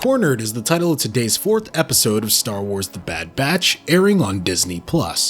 Cornered is the title of today's 4th episode of Star Wars The Bad Batch, airing on Disney+.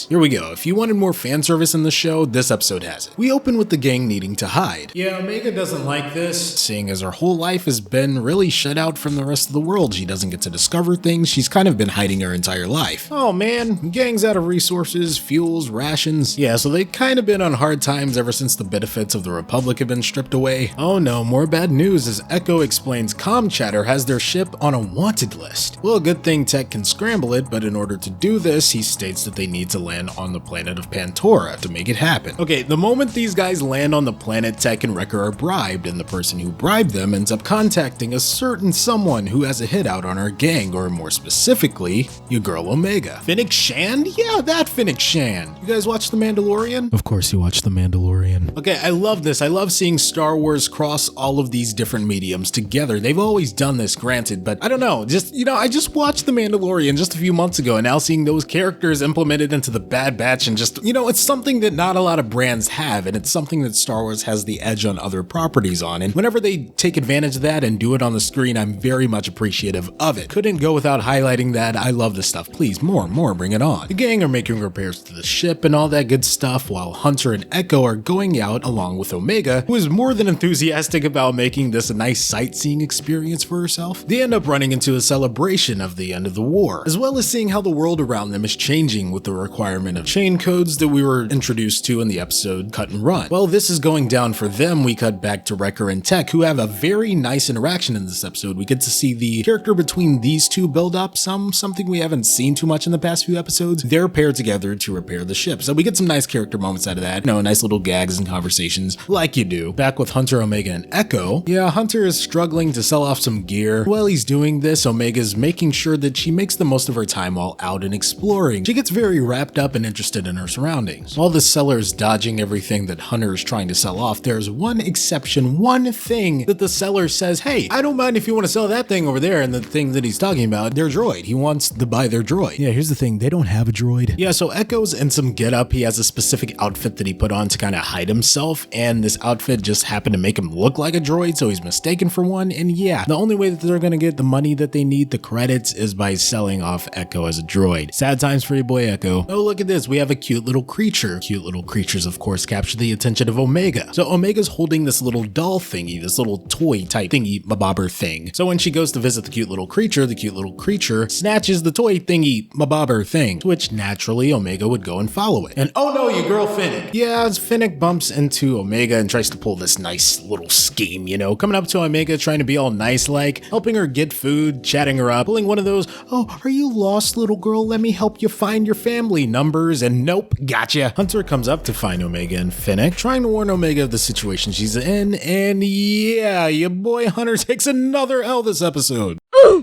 Here we go. If you wanted more fan service in the show, this episode has it. We open with the gang needing to hide. Yeah, Omega doesn't like this, seeing as her whole life has been really shut out from the rest of the world. She doesn't get to discover things. She's kind of been hiding her entire life. Oh man, the gang's out of resources, fuels, rations. Yeah, so they've kind of been on hard times ever since the benefits of the Republic have been stripped away. Oh no, more bad news as Echo explains comm chatter has their ship on a wanted list. Well, good thing Tech can scramble it, but in order to do this, he states that they need to land on the planet of Pantora to make it happen. Okay, the moment these guys land on the planet, Tech and Wrecker are bribed, and the person who bribed them ends up contacting a certain someone who has a hit out on our gang, or more specifically, your girl Omega. Fennec Shand? Yeah, that Fennec Shand. You guys watch The Mandalorian? Of course you watch The Mandalorian. Okay, I love this. I love seeing Star Wars cross all of these different mediums together. They've always done this, granted, but I don't know, I just watched The Mandalorian just a few months ago, and now seeing those characters implemented into the Bad Batch and just, it's something that not a lot of brands have, and it's something that Star Wars has the edge on other properties on, and whenever they take advantage of that and do it on the screen, I'm very much appreciative of it. Couldn't go without highlighting that. I love this stuff. Please, more, bring it on. The gang are making repairs to the ship and all that good stuff, while Hunter and Echo are going out along with Omega, who is more than enthusiastic about making this a nice sightseeing experience for herself. They end up running into a celebration of the end of the war, as well as seeing how the world around them is changing with the requirement of chain codes that we were introduced to in the episode Cut and Run. While this is going down for them, we cut back to Wrecker and Tech, who have a very nice interaction in this episode. We get to see the character between these two build up, something we haven't seen too much in the past few episodes. They're paired together to repair the ship, so we get some nice character moments out of that. Nice little gags and conversations, like you do. Back with Hunter, Omega, and Echo. Yeah, Hunter is struggling to sell off some gear. While he's doing this, Omega's making sure that she makes the most of her time while out and exploring. She gets very wrapped up and interested in her surroundings. While the seller is dodging everything that Hunter is trying to sell off, there's one exception, one thing that the seller says, hey, I don't mind if you want to sell that thing over there, and the thing that he's talking about, their droid. He wants to buy their droid. Yeah, here's the thing, they don't have a droid. Yeah, so Echo's in some getup. He has a specific outfit that he put on to kind of hide himself, and this outfit just happened to make him look like a droid, so he's mistaken for one, and yeah, the only way that they're gonna get the money that they need, the credits, is by selling off Echo as a droid. Sad times for your boy Echo. Oh, look at this, we have a cute little creature. Cute little creatures, of course, capture the attention of Omega. So Omega's holding this little doll thingy, this little toy type thingy mabobber thing. So when she goes to visit the cute little creature snatches the toy thingy mabobber thing, to which naturally Omega would go and follow it. And oh no, your girl Fennec. Yeah, as Fennec bumps into Omega and tries to pull this nice little scheme, coming up to Omega, trying to be all nice like, helping her get food, chatting her up, pulling one of those, oh, are you lost, little girl? Let me help you find your family numbers, and nope, gotcha. Hunter comes up to find Omega and Fennec, trying to warn Omega of the situation she's in, and yeah, your boy Hunter takes another L this episode.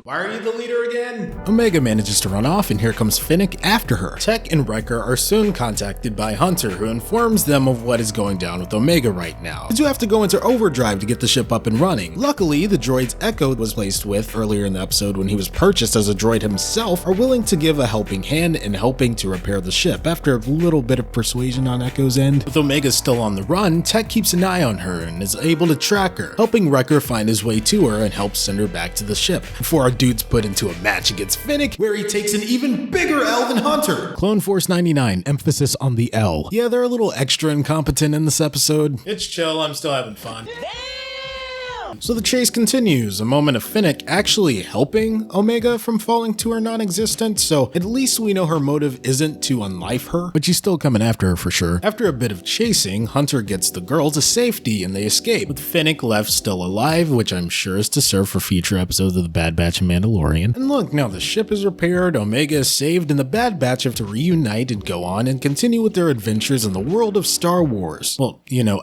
Why are you the leader again? Omega manages to run off, and here comes Fennec after her. Tech and Wrecker are soon contacted by Hunter, who informs them of what is going down with Omega right now. They do have to go into overdrive to get the ship up and running. Luckily, the droids Echo was placed with earlier in the episode when he was purchased as a droid himself are willing to give a helping hand in helping to repair the ship after a little bit of persuasion on Echo's end. With Omega still on the run, Tech keeps an eye on her and is able to track her, helping Wrecker find his way to her and help send her back to the ship, before our dude's put into a match against Fennec, where he takes an even bigger L than Hunter. Clone Force 99, emphasis on the L. Yeah, they're a little extra incompetent in this episode. It's chill, I'm still having fun. So the chase continues, a moment of Fennec actually helping Omega from falling to her non-existence, so at least we know her motive isn't to unlife her, but she's still coming after her for sure. After a bit of chasing, Hunter gets the girl to safety and they escape, with Fennec left still alive, which I'm sure is to serve for future episodes of The Bad Batch and Mandalorian. And look, now the ship is repaired, Omega is saved, and the Bad Batch have to reunite and go on and continue with their adventures in the world of Star Wars. Well,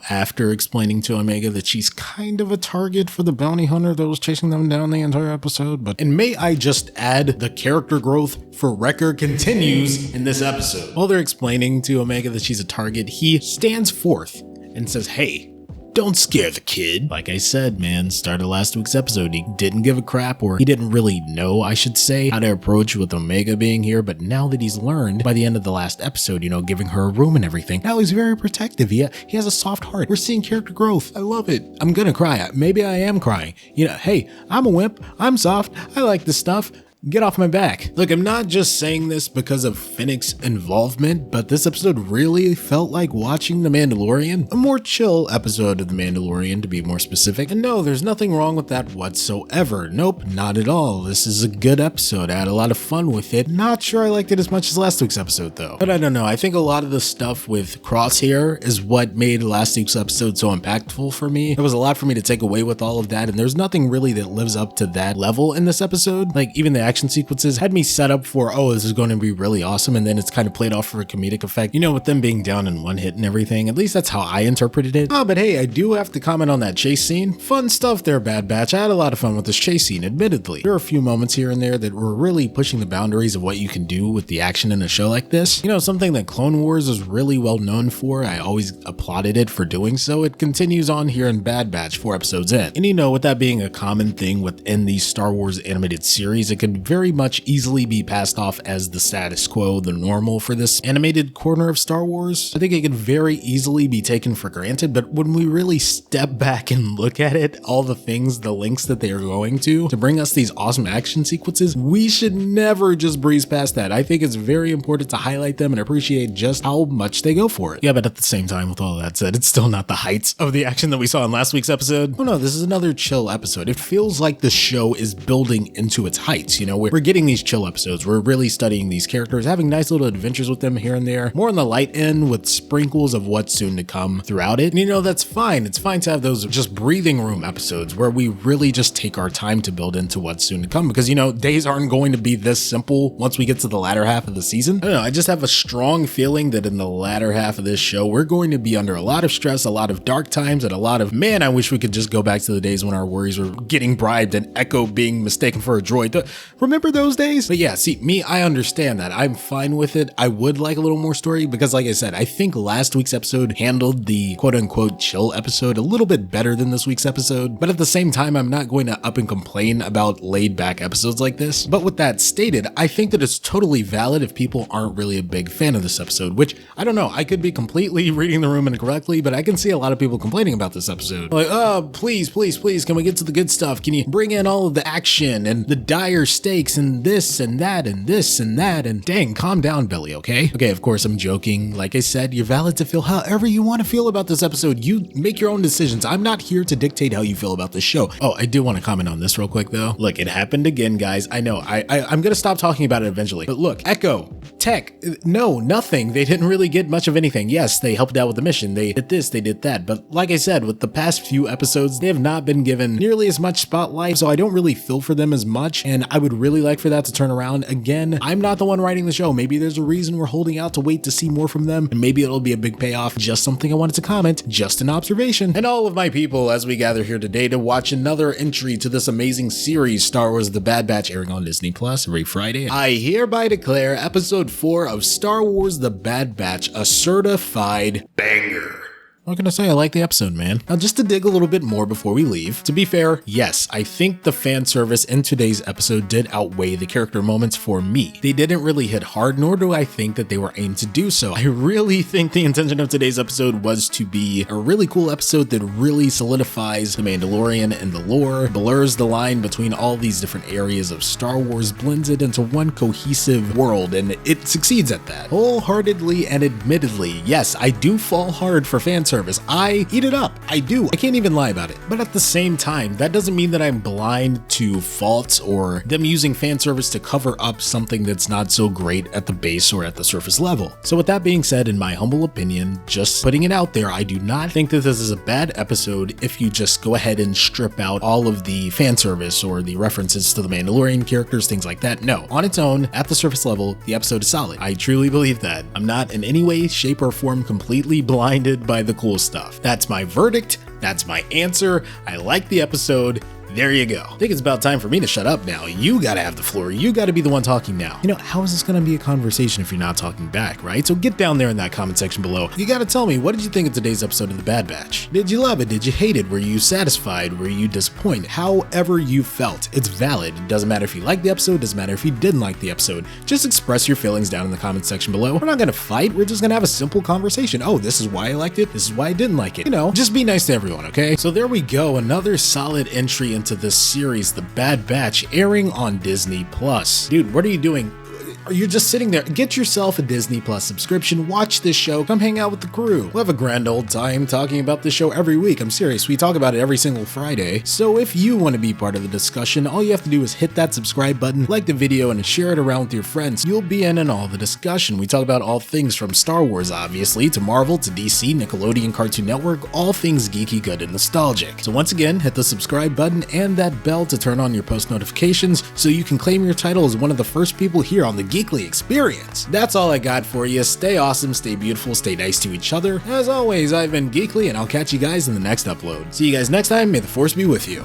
after explaining to Omega that she's kind of a target for the bounty hunter that was chasing them down the entire episode. And may I just add, the character growth for Wrecker continues in this episode. While they're explaining to Omega that she's a target, he stands forth and says, hey, Don't scare the kid. Like I said, man, started last week's episode, he didn't give a crap, or he didn't really know, I should say, how to approach with Omega being here, but now that he's learned by the end of the last episode, giving her a room and everything, now he's very protective. He has a soft heart. We're seeing character growth. I love it. I'm gonna cry. Maybe I am crying. Hey, I'm a wimp. I'm soft. I like this stuff. Get off my back. Look, I'm not just saying this because of Fennec's involvement, but this episode really felt like watching The Mandalorian. A more chill episode of The Mandalorian, to be more specific. And no, there's nothing wrong with that whatsoever. Nope, not at all. This is a good episode. I had a lot of fun with it. Not sure I liked it as much as last week's episode, though. But I don't know. I think a lot of the stuff with Crosshair is what made last week's episode so impactful for me. There was a lot for me to take away with all of that, and there's nothing really that lives up to that level in this episode. Like, even the action sequences had me set up for, oh, this is going to be really awesome, and then it's kind of played off for a comedic effect, with them being down in one hit and everything. At least that's how I interpreted it. Oh, but hey, I do have to comment on that chase scene. Fun stuff there, Bad Batch. I had a lot of fun with this chase scene, admittedly. There are a few moments here and there that were really pushing the boundaries of what you can do with the action in a show like this. Something that Clone Wars is really well known for. I always applauded it for doing so. It continues on here in Bad Batch 4 episodes in. And with that being a common thing within the Star Wars animated series, it could very much easily be passed off as the status quo, the normal for this animated corner of Star Wars. I think it could very easily be taken for granted, but when we really step back and look at it, all the things, the links that they are going to bring us these awesome action sequences, we should never just breeze past that. I think it's very important to highlight them and appreciate just how much they go for it. Yeah, but at the same time, with all that said, it's still not the heights of the action that we saw in last week's episode. Oh no, this is another chill episode. It feels like the show is building into its heights. We're getting these chill episodes. We're really studying these characters, having nice little adventures with them here and there, more on the light end with sprinkles of what's soon to come throughout it. And that's fine. It's fine to have those just breathing room episodes where we really just take our time to build into what's soon to come, because days aren't going to be this simple once we get to the latter half of the season. I don't know, I just have a strong feeling that in the latter half of this show, we're going to be under a lot of stress, a lot of dark times, and a lot of, man, I wish we could just go back to the days when our worries were getting bribed and Echo being mistaken for a droid. Remember those days? But yeah, see, me, I understand that. I'm fine with it. I would like a little more story because, like I said, I think last week's episode handled the quote-unquote chill episode a little bit better than this week's episode. But at the same time, I'm not going to up and complain about laid-back episodes like this. But with that stated, I think that it's totally valid if people aren't really a big fan of this episode, which, I don't know, I could be completely reading the room incorrectly, but I can see a lot of people complaining about this episode. Like, oh, please, can we get to the good stuff? Can you bring in all of the action and the dire stakes and this and that and this and that? And dang, calm down, Billy, okay? Okay, of course, I'm joking. Like I said, you're valid to feel however you want to feel about this episode. You make your own decisions. I'm not here to dictate how you feel about this show. Oh, I do want to comment on this real quick, though. Look, it happened again, guys. I know, I'm going to stop talking about it eventually. But look, Echo, Tech, no, nothing. They didn't really get much of anything. Yes, they helped out with the mission. They did this, they did that. But like I said, with the past few episodes, they have not been given nearly as much spotlight, so I don't really feel for them as much. And I would really like for that to turn around. Again, I'm not the one writing the show. Maybe there's a reason we're holding out to wait to see more from them, and maybe it'll be a big payoff. Just something I wanted to comment, just an observation. And all of my people, as we gather here today to watch another entry to this amazing series, Star Wars The Bad Batch, airing on Disney Plus every Friday, I hereby declare episode 4 of Star Wars The Bad Batch a certified banger. What can I say? I like the episode, man. Now, just to dig a little bit more before we leave, to be fair, yes, I think the fan service in today's episode did outweigh the character moments for me. They didn't really hit hard, nor do I think that they were aimed to do so. I really think the intention of today's episode was to be a really cool episode that really solidifies The Mandalorian and the lore, blurs the line between all these different areas of Star Wars, blends it into one cohesive world, and it succeeds at that. Wholeheartedly and admittedly, yes, I do fall hard for fan service. I eat it up. I do. I can't even lie about it. But at the same time, that doesn't mean that I'm blind to faults or them using fan service to cover up something that's not so great at the base or at the surface level. So with that being said, in my humble opinion, just putting it out there, I do not think that this is a bad episode if you just go ahead and strip out all of the fan service or the references to the Mandalorian characters, things like that. No, on its own, at the surface level, the episode is solid. I truly believe that. I'm not in any way, shape, or form completely blinded by the cool stuff. That's my verdict. That's my answer. I like the episode. there you go. I think it's about time for me to shut up now. You gotta have the floor. You gotta be the one talking now. You know, how is this gonna be a conversation if you're not talking back, right? So get down there in that comment section below. You gotta tell me, what did you think of today's episode of The Bad Batch? Did you love it? Did you hate it? Were you satisfied? Were you disappointed? However you felt, it's valid. It doesn't matter if you liked the episode, it doesn't matter if you didn't like the episode. Just express your feelings down in the comment section below. We're not gonna fight, we're just gonna have a simple conversation. Oh, this is why I liked it, this is why I didn't like it. You know, just be nice to everyone, okay? So there we go, another solid entry into this series, The Bad Batch, airing on Disney+. Dude, what are you doing? You're just sitting there. Get yourself a Disney Plus subscription, watch this show, come hang out with the crew. We'll have a grand old time talking about this show every week. I'm serious, we talk about it every single Friday. So if you want to be part of the discussion, all you have to do is hit that subscribe button, like the video, and share it around with your friends. You'll be in all the discussion. We talk about all things from Star Wars, obviously, to Marvel, to DC, Nickelodeon, Cartoon Network, all things geeky, good, and nostalgic. So once again, hit the subscribe button and that bell to turn on your post notifications so you can claim your title as one of the first people here on the Geekly Experience. That's all I got for you. Stay awesome, stay beautiful, stay nice to each other. As always, I've been Geekly, and I'll catch you guys in the next upload. See you guys next time. May the Force be with you.